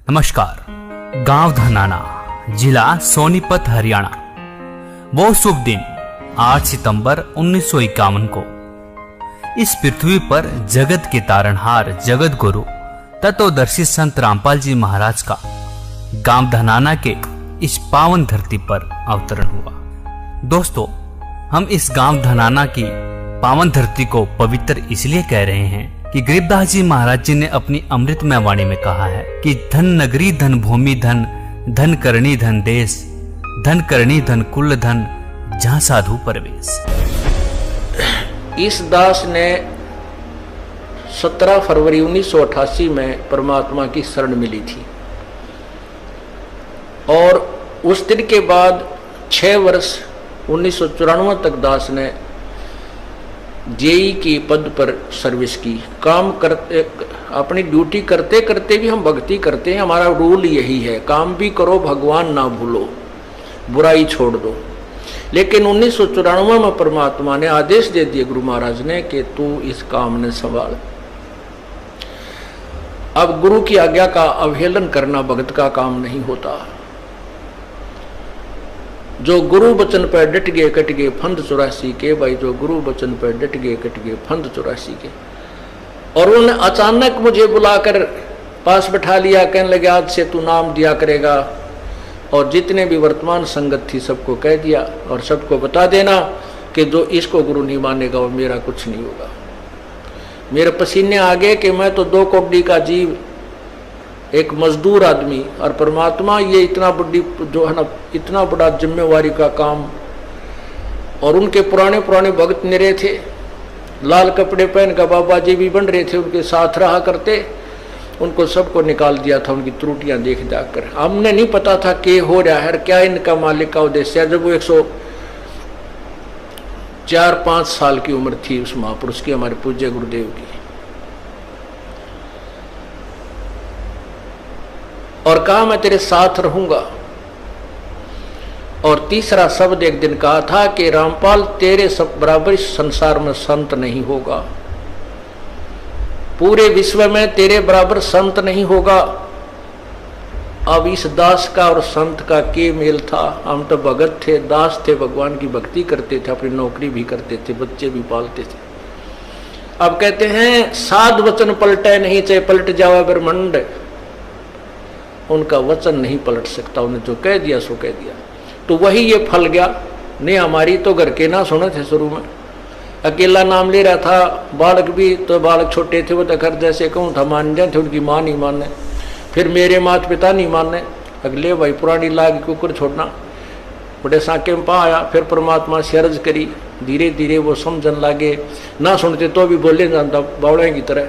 नमस्कार। गांव धनाना, जिला सोनीपत, हरियाणा। वो शुभ दिन 8 सितंबर 1951 को इस पृथ्वी पर जगत के तारणहार, जगत गुरु, तत्वदर्शी संत रामपाल जी महाराज का गांव धनाना के इस पावन धरती पर अवतरण हुआ। दोस्तों, हम इस गांव धनाना की पावन धरती को पवित्र इसलिए कह रहे हैं कि गरीबदास जी महाराज जी ने अपनी अमृतमय वाणी में कहा है कि धन नगरी, धन भूमि, धन धन करणी, धन देश, धन करणी, धन कुल, धन जहां साधु परवेश। इस दास ने 17 फरवरी 1988 में परमात्मा की शरण मिली थी और उस दिन के बाद 6 वर्ष 1994 तक दास ने जेई की पद पर सर्विस की। काम करते, अपनी ड्यूटी करते करते भी हम भक्ति करते हैं। हमारा रूल यही है, काम भी करो, भगवान ना भूलो, बुराई छोड़ दो। लेकिन 1994 में परमात्मा ने आदेश दे दिए गुरु महाराज ने कि तू इस काम ने संभाल। अब गुरु की आज्ञा का अवहेलन करना भगत का काम नहीं होता। जो गुरु वचन पर डट गए कट गए फंद 84 के। भाई, जो गुरु वचन पर डट गए कट गए फंद 84 के। और उन्होंने अचानक मुझे बुलाकर पास बैठा लिया, कहने लगे आज से तू नाम दिया करेगा और जितने भी वर्तमान संगत थी सबको कह दिया और सबको बता देना कि जो इसको गुरु नहीं मानेगा वो मेरा कुछ नहीं होगा। मेरे पसीने आ गए कि मैं तो 2 कौड़ी का जीव, एक मजदूर आदमी, और परमात्मा ये इतना बड़ी जो है ना, इतना बड़ा जिम्मेवारी का काम। और उनके पुराने पुराने भक्त निरे थे, लाल कपड़े पहन कर बाबा जी भी बन रहे थे, उनके साथ रहा करते। उनको सबको निकाल दिया था उनकी त्रुटियां देख जाकर। हमने नहीं पता था कि हो रहा है, क्या इनका मालिक का उद्देश्य है। जब वो 104-5 साल की उम्र थी उस महापुरुष की, हमारे पूज्य गुरुदेव की, और कहा मैं तेरे साथ रहूंगा। और तीसरा शब्द एक दिन कहा था कि रामपाल तेरे सब बराबर इस संसार में संत नहीं होगा, पूरे विश्व में तेरे बराबर संत नहीं होगा। अब इस दास का और संत का के मेल था। हम तो भगत थे, दास थे, भगवान की भक्ति करते थे, अपनी नौकरी भी करते थे, बच्चे भी पालते थे। अब कहते हैं साध वचन पलटे नहीं, चाहे पलट जावा ब्रह्मंड। उनका वचन नहीं पलट सकता, उन्हें जो कह दिया सो कह दिया। तो वही ये फल गया। नहीं, हमारी तो घर के ना सुने थे। शुरू में अकेला नाम ले रहा था, बालक भी तो बालक छोटे थे, वो तो घर जैसे कहूँ था मान जाए थे, उनकी माँ नहीं माने, फिर मेरे माता पिता नहीं माने। अगले भाई पुरानी लाग कुकर छोड़ना, बड़े साके में पा आया। फिर परमात्मा से अर्ज करी, धीरे धीरे वो समझन लागे। ना सुनते तो भी बोले जानता बावड़े की तरह।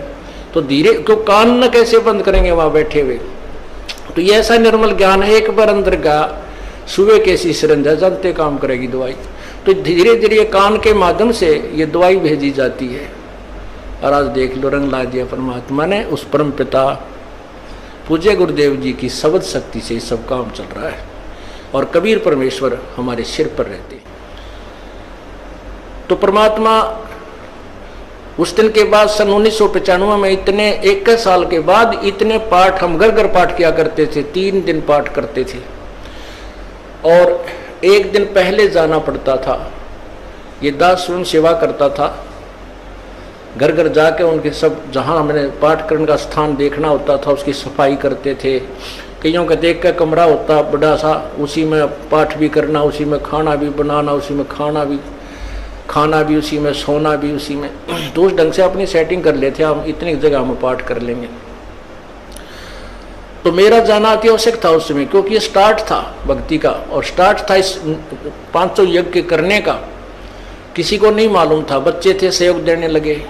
तो धीरे क्यों कान न कैसे बंद करेंगे वहां बैठे हुए। तो ये ऐसा निर्मल ज्ञान है, एक बार अंदर का सुबह कैसी सिरंजा जानते काम करेगी दवाई। तो धीरे धीरे कान के माध्यम से ये दवाई भेजी जाती है। और आज देख लो, रंग ला दिया परमात्मा ने। उस परम पिता पूज्य गुरुदेव जी की शब्द शक्ति से सब काम चल रहा है और कबीर परमेश्वर हमारे सिर पर रहते। तो परमात्मा उस दिन के बाद सन 1995 में इतने 21 साल के बाद इतने पाठ हम घर घर पाठ किया करते थे। 3 दिन पाठ करते थे और 1 दिन पहले जाना पड़ता था। ये दास स्वयं सेवा करता था, घर घर जाके उनके सब जहाँ हमने पाठ करने का स्थान देखना होता था उसकी सफाई करते थे। कईयों का देख का कमरा होता बड़ा सा, उसी में पाठ भी करना, उसी में खाना भी बनाना, उसी में खाना भी उसी में, सोना भी उसी में। तो उस ढंग से अपनी सेटिंग कर लेते हम, इतनी जगह में पाठ कर लेंगे। तो मेरा जाना अति आवश्यक था उस समय, क्योंकि ये स्टार्ट था भक्ति का और स्टार्ट था इस 500 यज्ञ करने का। किसी को नहीं मालूम था, बच्चे थे, सहयोग देने लगे।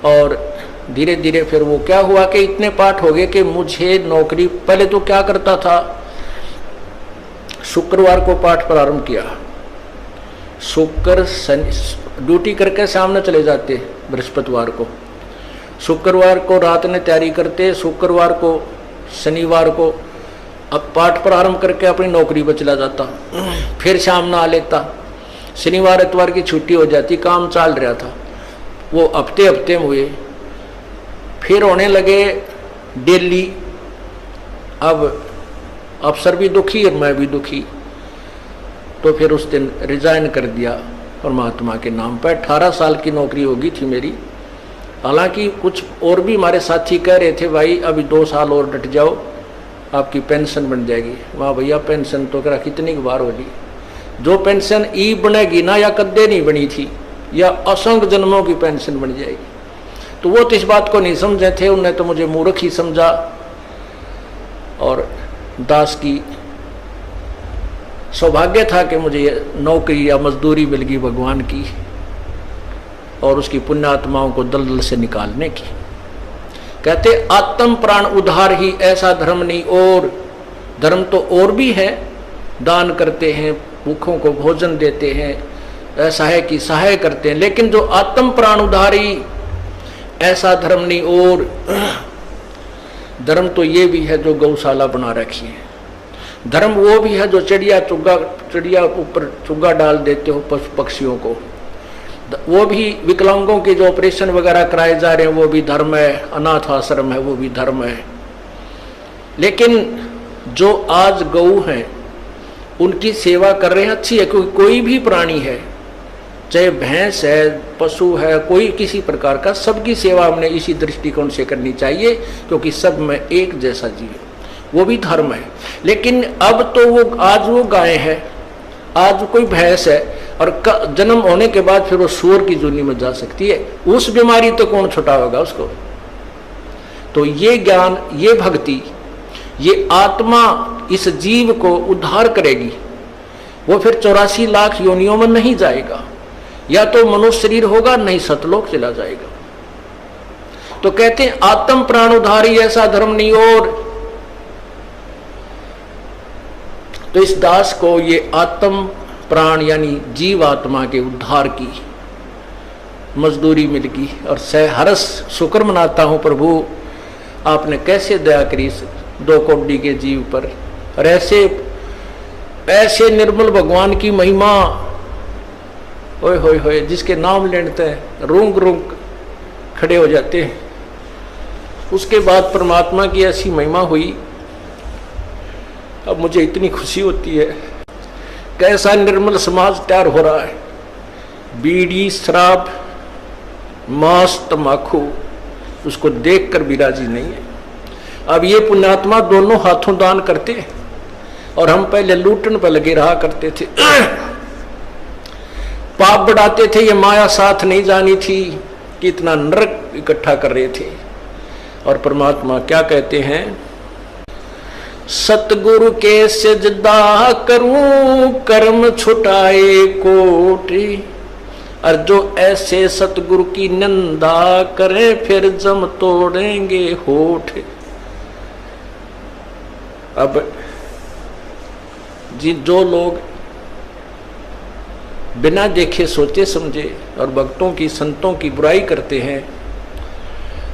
और धीरे धीरे फिर वो क्या हुआ कि इतने पाठ हो गए कि मुझे नौकरी, पहले तो क्या करता था, शुक्रवार को पाठ प्रारंभ किया। शुक्र शनि ड्यूटी करके सामने चले जाते बृहस्पतिवार को, शुक्रवार को रात में तैयारी करते, शुक्रवार को शनिवार को अब पाठ प्रारंभ करके अपनी नौकरी पर चला जाता। फिर शाम ना आ लेता, शनिवार इतवार की छुट्टी हो जाती। काम चल रहा था, वो हफ्ते हफ्ते में हुए। फिर होने लगे डेली अब अफसर भी दुखी और मैं भी दुखी, तो फिर उस दिन रिजाइन कर दिया परमात्मा के नाम पर। 18 साल की नौकरी होगी थी मेरी। हालांकि कुछ और भी हमारे साथी कह रहे थे भाई अभी 2 साल और डट जाओ आपकी पेंशन बन जाएगी। वहाँ भैया पेंशन तो करा कितनी बार होगी, जो पेंशन ई बनेगी ना या कद्दे नहीं बनी थी या असंख्य जन्मों की पेंशन बन जाएगी। तो वो तो इस बात को नहीं समझे थे, उन्हें तो मुझे मूर्ख ही समझा। और दास की सौभाग्य था कि मुझे नौकरी या मजदूरी मिल गई भगवान की और उसकी पुण्यात्माओं को दलदल से निकालने की। कहते आत्म प्राण उद्धार ही ऐसा धर्म नहीं और। धर्म तो और भी है, दान करते हैं, भूखों को भोजन देते हैं, असहाय की सहाय करते हैं, लेकिन जो आत्म प्राण उद्धारी ऐसा धर्म नहीं और। धर्म तो ये भी है जो गौशाला बना रखी है, धर्म वो भी है जो चिड़िया ऊपर चुग्गा डाल देते हो पशु पक्षियों को, वो भी विकलांगों के जो ऑपरेशन वगैरह कराए जा रहे हैं वो भी धर्म है, अनाथ आश्रम है वो भी धर्म है। लेकिन जो आज गऊ हैं उनकी सेवा कर रहे हैं अच्छी है, क्योंकि कोई भी प्राणी है, चाहे भैंस है, पशु है, कोई किसी प्रकार का, सबकी सेवा हमने इसी दृष्टिकोण से करनी चाहिए, क्योंकि सब में एक जैसा जीव है, वो भी धर्म है। लेकिन अब तो वो आज वो गाय है, आज कोई भैंस है और जन्म होने के बाद फिर वो सूअर की जूनी में जा सकती है, उस बीमारी तो कौन छुटाएगा उसको। तो ये ज्ञान, ये भक्ति, ये आत्मा इस जीव को उद्धार करेगी। वो फिर 84 लाख योनियों में नहीं जाएगा, या तो मनुष्य शरीर होगा नहीं सतलोक चला जाएगा। तो कहते हैं आत्म प्राण उद्धारी ऐसा धर्म नहीं और। तो इस दास को ये आत्म प्राण यानी जीव आत्मा के उद्धार की मजदूरी मिल गई और सहर्ष शुक्र मनाता हूं प्रभु, आपने कैसे दया करी 2 कोटि के जीव पर। और ऐसे निर्मल भगवान की महिमा, ओए होए होए, जिसके नाम लेते हैं रूंग रूंग खड़े हो जाते हैं। उसके बाद परमात्मा की ऐसी महिमा हुई, अब मुझे इतनी खुशी होती है। कैसा निर्मल समाज तैयार हो रहा है। बीड़ी, शराब, मांस, तंबाकू, उसको देखकर भी राजी नहीं है। अब ये पुण्यात्मा दोनों हाथों दान करते हैं और हम पहले लूटन पर लगे रहा करते थे, पाप बढ़ाते थे। ये माया साथ नहीं जानी थी कि इतना नरक इकट्ठा कर रहे थे। और परमात्मा क्या कहते हैं, सतगुरु के सजदा करूं कर्म छुटाए कोटि, और जो ऐसे सतगुरु की निंदा करें फिर जम तोड़ेंगे होठ। अब जो लोग बिना देखे सोचे समझे और भक्तों की संतों की बुराई करते हैं,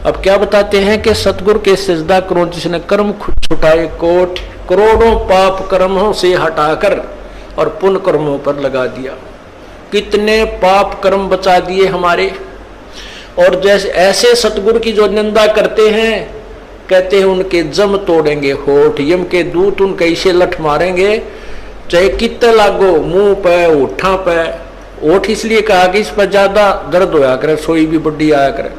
अब क्या बताते हैं कि सतगुरु के सजदा करो जिसने कर्म छुटाए कोट, करोड़ों पाप कर्मों से हटाकर और पुण्य कर्मों पर लगा दिया। कितने पाप कर्म बचा दिए हमारे। और जैसे ऐसे सतगुरु की जो निंदा करते हैं, कहते हैं उनके जम तोड़ेंगे होठ, यम के दूत उनके इसे लठ मारेंगे, चाहे कितने लागो, मुंह पे, होठा पे। होठ इसलिए कहा कि इस पर ज्यादा दर्द होया करे, सोई भी बुढ़ी आया करे।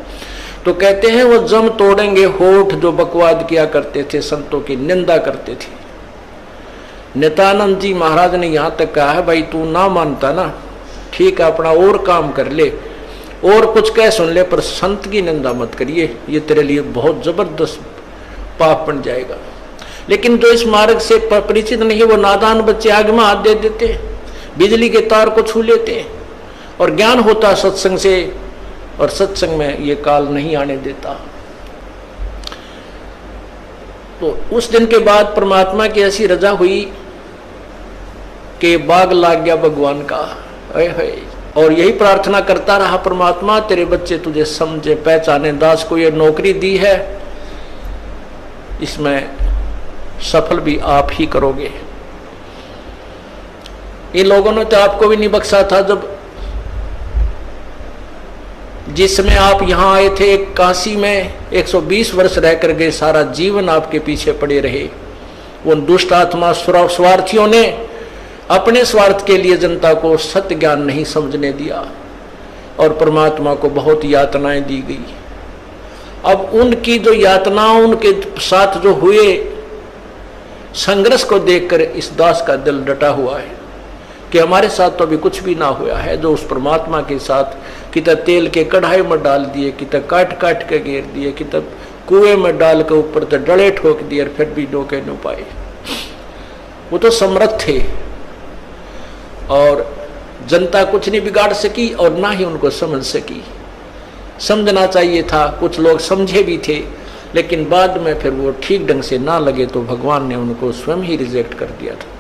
तो कहते हैं वो जम तोड़ेंगे होठ जो बकवाद किया करते थे, संतों की निंदा करते थे। नित्यानंद जी महाराज ने यहां तक कहा है, भाई तू ना मानता ना, ठीक है अपना और काम कर ले और कुछ कह सुन ले, पर संत की निंदा मत करिए, ये तेरे लिए बहुत जबरदस्त पाप बन जाएगा। लेकिन जो इस मार्ग से परिचित नहीं है, वो नादान बच्चे आग में हाथ दे देते, बिजली के तार को छू लेते। और ज्ञान होता सत्संग से, और सत्संग में ये काल नहीं आने देता। तो उस दिन के बाद परमात्मा की ऐसी रजा हुई कि बाग लाग गया भगवान का। और यही प्रार्थना करता रहा, परमात्मा तेरे बच्चे तुझे समझे पहचाने, दास को ये नौकरी दी है, इसमें सफल भी आप ही करोगे। इन लोगों ने तो आपको भी नहीं बख्शा था। जब जिसमें आप यहां आए थे, काशी में 120 वर्ष रहकर गए, सारा जीवन आपके पीछे पड़े रहे, उन दुष्ट आत्मा स्वार्थियों ने अपने स्वार्थ के लिए जनता को सत्य ज्ञान नहीं समझने दिया और परमात्मा को बहुत यातनाएं दी गई। अब उनकी जो यातनाओं उनके साथ जो हुए संघर्ष को देखकर इस दास का दिल डटा हुआ है कि हमारे साथ तो अभी कुछ भी ना हुआ है। जो उस परमात्मा के साथ कितना तेल के कढ़ाई में डाल दिए, कितना काट काट के घेर दिए, कितना कुएं में डाल के ऊपर तो डले ठोक दिए और फिर भी डोके न पाए। वो तो समर्थ थे और जनता कुछ नहीं बिगाड़ सकी और ना ही उनको समझ सकी। समझना चाहिए था, कुछ लोग समझे भी थे, लेकिन बाद में फिर वो ठीक ढंग से ना लगे तो भगवान ने उनको स्वयं ही रिजेक्ट कर दिया था।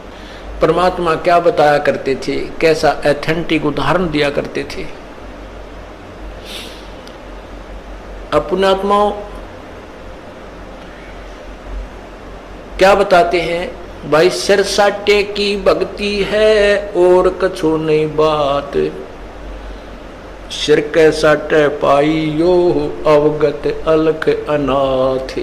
परमात्मा क्या बताया करते थे, कैसा ऑथेंटिक उदाहरण दिया करते थे। अपनात्माओं क्या बताते हैं, भाई सिर साटे की भक्ति है और कछु नहीं बात, सिर के साटे पाइयो अवगत अलख अनाथ।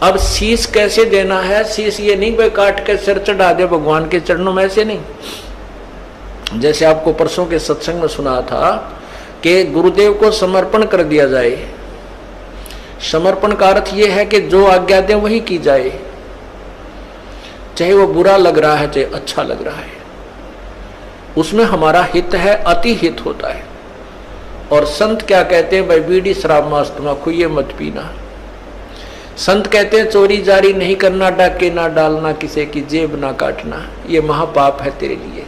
अब शीश कैसे देना है, शीश ये नहीं भाई काट के सिर चढ़ा दे भगवान के चरणों में, ऐसे नहीं। जैसे आपको परसों के सत्संग में सुना था कि गुरुदेव को समर्पण कर दिया जाए। समर्पण का अर्थ यह है कि जो आज्ञा दे वही की जाए, चाहे वो बुरा लग रहा है चाहे अच्छा लग रहा है, उसमें हमारा हित है, अति हित होता है। और संत क्या कहते हैं, भाई बीड़ी शराब मांस तम्बाकू ये मत पीना। संत कहते हैं चोरी जारी नहीं करना, डाके ना डालना, किसी की जेब ना काटना, ये महापाप है तेरे लिए।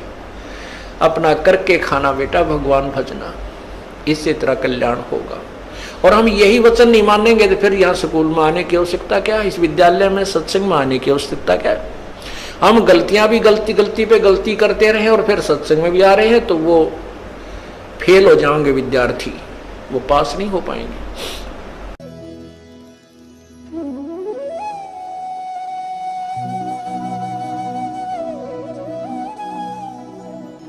अपना करके खाना बेटा, भगवान भजना, इससे तेरा कल्याण होगा। और हम यही वचन नहीं मानेंगे तो फिर यहाँ स्कूल में आने की आवश्यकता क्या, इस विद्यालय में सत्संग में आने की आवश्यकता क्या। हम गलतियां भी गलती पे गलती करते रहे और फिर सत्संग में भी आ रहे हैं तो वो फेल हो जाएंगे विद्यार्थी, वो पास नहीं हो पाएंगे।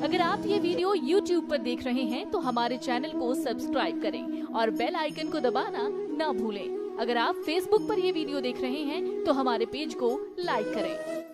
अगर आप ये वीडियो YouTube पर देख रहे हैं तो हमारे चैनल को सब्सक्राइब करें और बेल आइकन को दबाना ना भूलें। अगर आप Facebook पर ये वीडियो देख रहे हैं तो हमारे पेज को लाइक करें।